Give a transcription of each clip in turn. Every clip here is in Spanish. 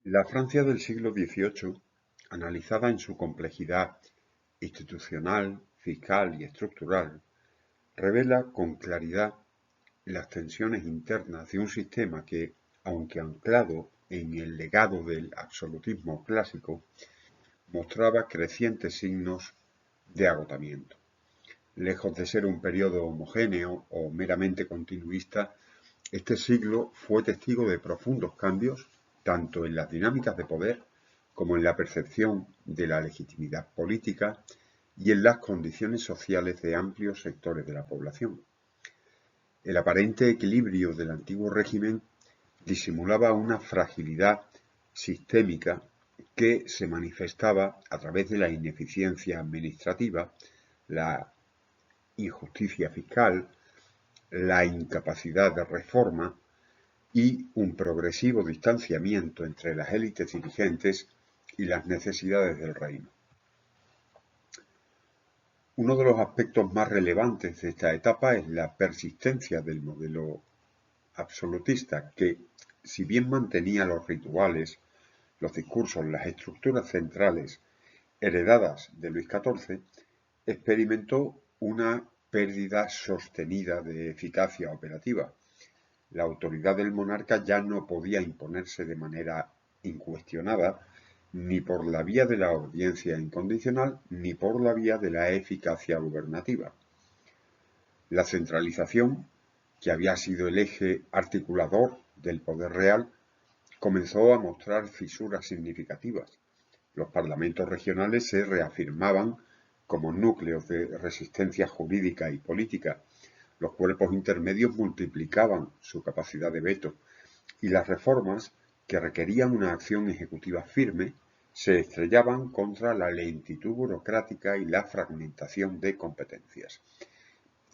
La Francia del siglo XVIII, analizada en su complejidad institucional, fiscal y estructural, revela con claridad las tensiones internas de un sistema que, aunque anclado en el legado del absolutismo clásico, mostraba crecientes signos de agotamiento. Lejos de ser un periodo homogéneo o meramente continuista, este siglo fue testigo de profundos cambios tanto en las dinámicas de poder como en la percepción de la legitimidad política y en las condiciones sociales de amplios sectores de la población. El aparente equilibrio del antiguo régimen disimulaba una fragilidad sistémica que se manifestaba a través de la ineficiencia administrativa, la injusticia fiscal, la incapacidad de reforma y un progresivo distanciamiento entre las élites dirigentes y las necesidades del reino. Uno de los aspectos más relevantes de esta etapa es la persistencia del modelo absolutista que, si bien mantenía los rituales, los discursos, las estructuras centrales heredadas de Luis XIV, experimentó una pérdida sostenida de eficacia operativa. La autoridad del monarca ya no podía imponerse de manera incuestionada ni por la vía de la audiencia incondicional ni por la vía de la eficacia gubernativa. La centralización, que había sido el eje articulador del poder real, comenzó a mostrar fisuras significativas. Los parlamentos regionales se reafirmaban como núcleos de resistencia jurídica y política. Los cuerpos intermedios multiplicaban su capacidad de veto y las reformas, que requerían una acción ejecutiva firme, se estrellaban contra la lentitud burocrática y la fragmentación de competencias.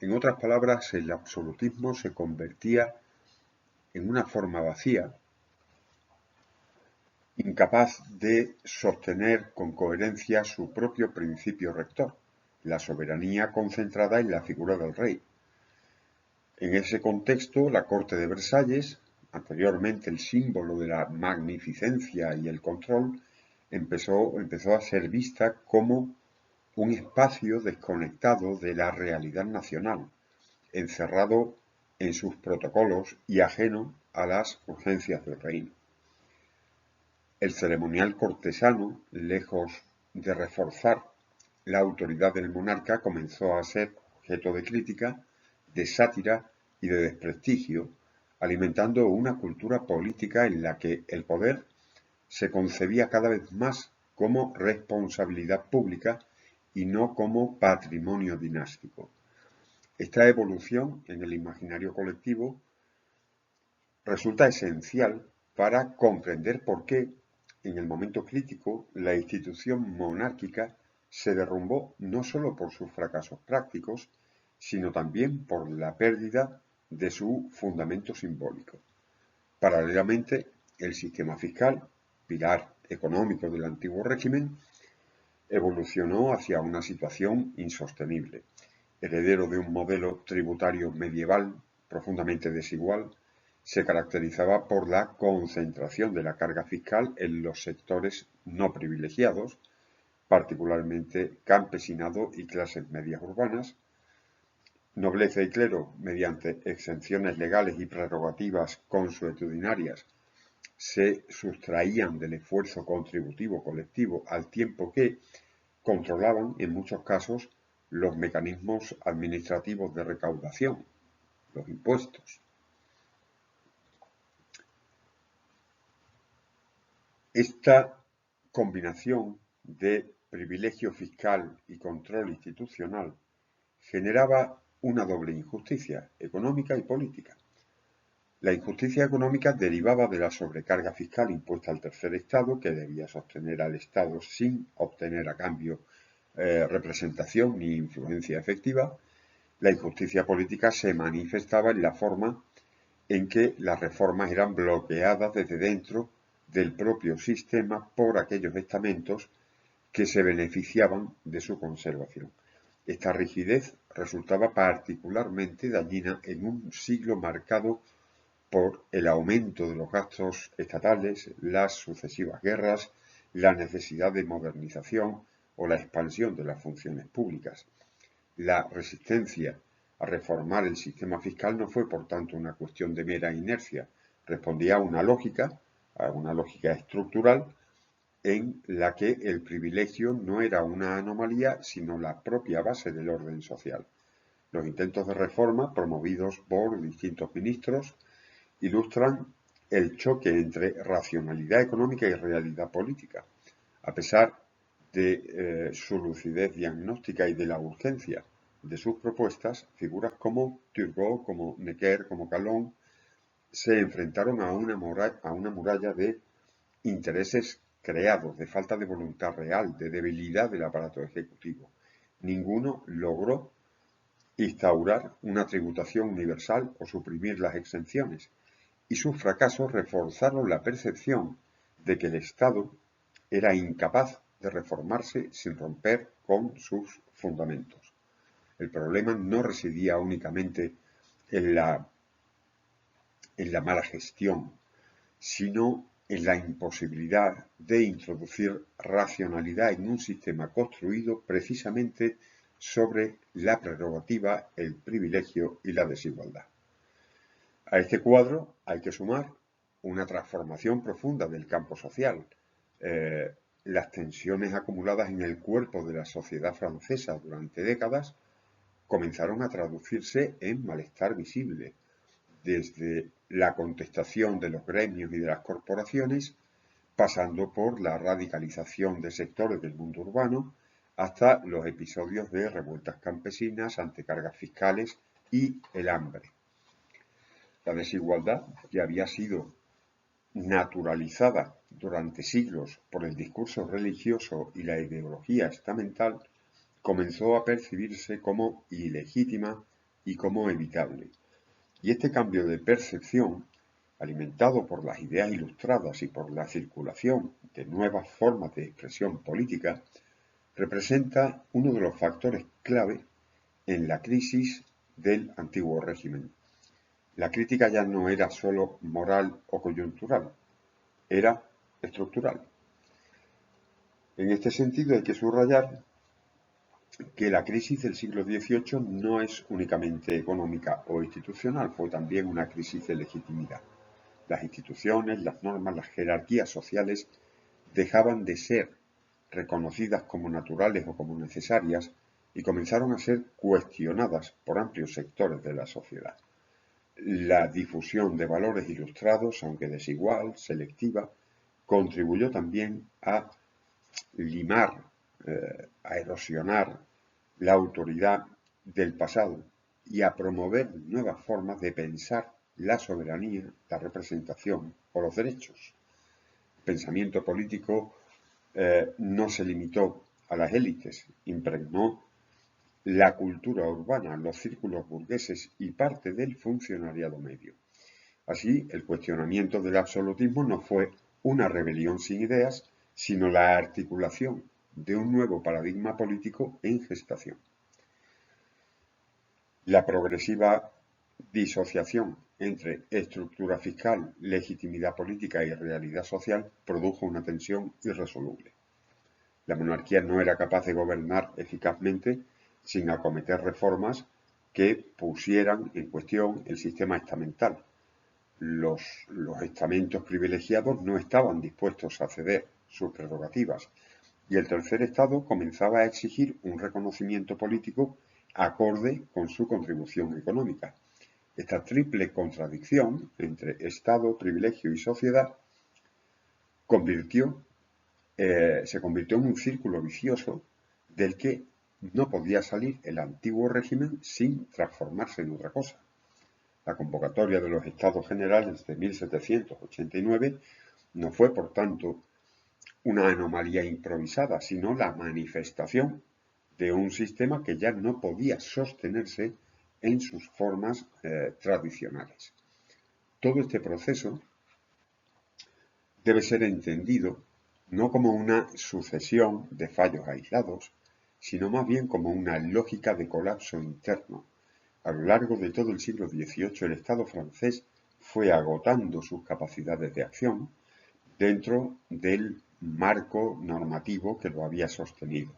En otras palabras, el absolutismo se convertía en una forma vacía, incapaz de sostener con coherencia su propio principio rector, la soberanía concentrada en la figura del rey. En ese contexto, la corte de Versalles, anteriormente el símbolo de la magnificencia y el control, empezó a ser vista como un espacio desconectado de la realidad nacional, encerrado en sus protocolos y ajeno a las urgencias del reino. El ceremonial cortesano, lejos de reforzar la autoridad del monarca, comenzó a ser objeto de crítica, de sátira y de desprestigio, alimentando una cultura política en la que el poder se concebía cada vez más como responsabilidad pública y no como patrimonio dinástico. Esta evolución en el imaginario colectivo resulta esencial para comprender por qué, en el momento crítico, la institución monárquica se derrumbó no solo por sus fracasos prácticos, sino también por la pérdida de su fundamento simbólico. Paralelamente, el sistema fiscal, pilar económico del antiguo régimen, evolucionó hacia una situación insostenible, heredero de un modelo tributario medieval profundamente desigual. Se caracterizaba por la concentración de la carga fiscal en los sectores no privilegiados, particularmente campesinado y clases medias urbanas. Nobleza y clero, mediante exenciones legales y prerrogativas consuetudinarias, se sustraían del esfuerzo contributivo colectivo al tiempo que controlaban, en muchos casos, los mecanismos administrativos de recaudación, los impuestos. Esta combinación de privilegio fiscal y control institucional generaba una doble injusticia económica y política. La injusticia económica derivaba de la sobrecarga fiscal impuesta al tercer Estado, que debía sostener al Estado sin obtener a cambio representación ni influencia efectiva. La injusticia política se manifestaba en la forma en que las reformas eran bloqueadas desde dentro del propio sistema por aquellos estamentos que se beneficiaban de su conservación. Esta rigidez resultaba particularmente dañina en un siglo marcado por el aumento de los gastos estatales, las sucesivas guerras, la necesidad de modernización o la expansión de las funciones públicas. La resistencia a reformar el sistema fiscal no fue, por tanto, una cuestión de mera inercia, respondía a una lógica estructural en la que el privilegio no era una anomalía, sino la propia base del orden social. Los intentos de reforma, promovidos por distintos ministros, ilustran el choque entre racionalidad económica y realidad política. A pesar de su lucidez diagnóstica y de la urgencia de sus propuestas, figuras como Turgot, como Necker, como Calón, se enfrentaron a una muralla de intereses creados, de falta de voluntad real, de debilidad del aparato ejecutivo. Ninguno logró instaurar una tributación universal o suprimir las exenciones, y sus fracasos reforzaron la percepción de que el Estado era incapaz de reformarse sin romper con sus fundamentos. El problema no residía únicamente en la mala gestión, sino en la imposibilidad de introducir racionalidad en un sistema construido precisamente sobre la prerrogativa, el privilegio y la desigualdad. A este cuadro hay que sumar una transformación profunda del campo social. Las tensiones acumuladas en el cuerpo de la sociedad francesa durante décadas comenzaron a traducirse en malestar visible, desde la contestación de los gremios y de las corporaciones, pasando por la radicalización de sectores del mundo urbano, hasta los episodios de revueltas campesinas ante cargas fiscales y el hambre. La desigualdad, que había sido naturalizada durante siglos por el discurso religioso y la ideología estamental, comenzó a percibirse como ilegítima y como evitable. Y este cambio de percepción, alimentado por las ideas ilustradas y por la circulación de nuevas formas de expresión política, representa uno de los factores clave en la crisis del antiguo régimen. La crítica ya no era solo moral o coyuntural, era estructural. En este sentido hay que subrayar que la crisis del siglo XVIII no es únicamente económica o institucional, fue también una crisis de legitimidad. Las instituciones, las normas, las jerarquías sociales dejaban de ser reconocidas como naturales o como necesarias y comenzaron a ser cuestionadas por amplios sectores de la sociedad. La difusión de valores ilustrados, aunque desigual, selectiva, contribuyó también a limar, a erosionar la autoridad del pasado y a promover nuevas formas de pensar la soberanía, la representación o los derechos. El pensamiento político no se limitó a las élites, impregnó la cultura urbana, los círculos burgueses y parte del funcionariado medio. Así, el cuestionamiento del absolutismo no fue una rebelión sin ideas, sino la articulación de un nuevo paradigma político en gestación. La progresiva disociación entre estructura fiscal, legitimidad política y realidad social produjo una tensión irresoluble. La monarquía no era capaz de gobernar eficazmente sin acometer reformas que pusieran en cuestión el sistema estamental. Los estamentos privilegiados no estaban dispuestos a ceder sus prerrogativas y el tercer estado comenzaba a exigir un reconocimiento político acorde con su contribución económica. Esta triple contradicción entre Estado, privilegio y sociedad se convirtió en un círculo vicioso del que no podía salir el antiguo régimen sin transformarse en otra cosa. La convocatoria de los Estados Generales de 1789 no fue, por tanto, una anomalía improvisada, sino la manifestación de un sistema que ya no podía sostenerse en sus formas tradicionales. Todo este proceso debe ser entendido no como una sucesión de fallos aislados, sino más bien como una lógica de colapso interno. A lo largo de todo el siglo XVIII, el Estado francés fue agotando sus capacidades de acción dentro del marco normativo que lo había sostenido.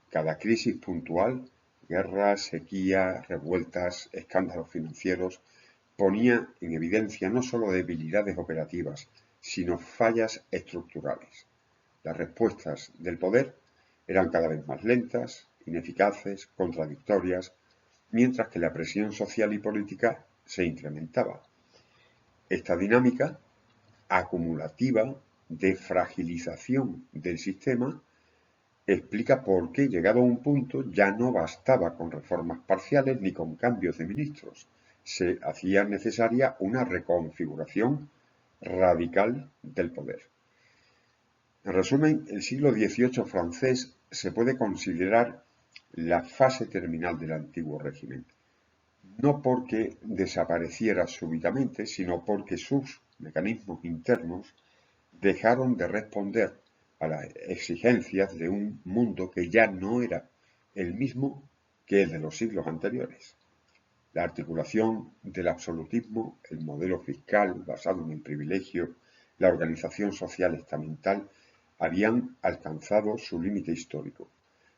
Cada crisis puntual, guerras, sequías, revueltas, escándalos financieros, ponía en evidencia no solo debilidades operativas, sino fallas estructurales. Las respuestas del poder eran cada vez más lentas, ineficaces, contradictorias, mientras que la presión social y política se incrementaba. Esta dinámica acumulativa de fragilización del sistema explica por qué, llegado a un punto, ya no bastaba con reformas parciales ni con cambios de ministros. Se hacía necesaria una reconfiguración radical del poder. En resumen, el siglo XVIII francés se puede considerar la fase terminal del antiguo régimen, no porque desapareciera súbitamente, sino porque sus mecanismos internos dejaron de responder a las exigencias de un mundo que ya no era el mismo que el de los siglos anteriores. La articulación del absolutismo, el modelo fiscal basado en el privilegio, la organización social estamental habían alcanzado su límite histórico.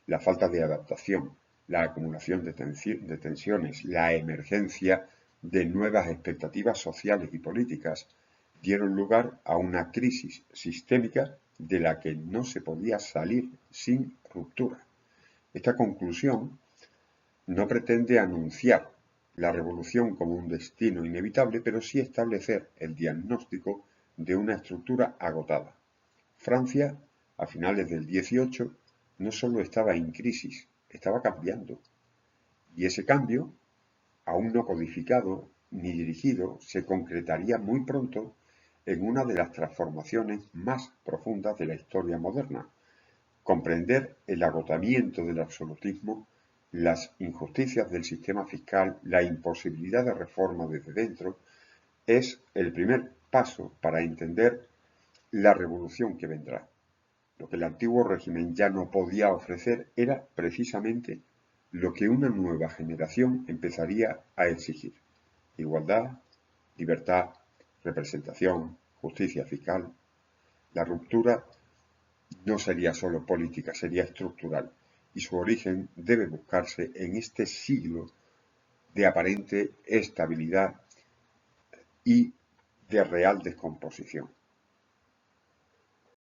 La falta de adaptación, la acumulación de tensiones, la emergencia de nuevas expectativas sociales y políticas dieron lugar a una crisis sistémica de la que no se podía salir sin ruptura. Esta conclusión no pretende anunciar la revolución como un destino inevitable, pero sí establecer el diagnóstico de una estructura agotada. Francia, a finales del XVIII, no solo estaba en crisis, estaba cambiando. Y ese cambio, aún no codificado ni dirigido, se concretaría muy pronto en una de las transformaciones más profundas de la historia moderna. Comprender el agotamiento del absolutismo, las injusticias del sistema fiscal, la imposibilidad de reforma desde dentro, es el primer paso para entender la revolución que vendrá. Lo que el antiguo régimen ya no podía ofrecer era precisamente lo que una nueva generación empezaría a exigir: igualdad, libertad, representación, justicia fiscal. La ruptura no sería solo política, sería estructural, y su origen debe buscarse en este siglo de aparente estabilidad y de real descomposición.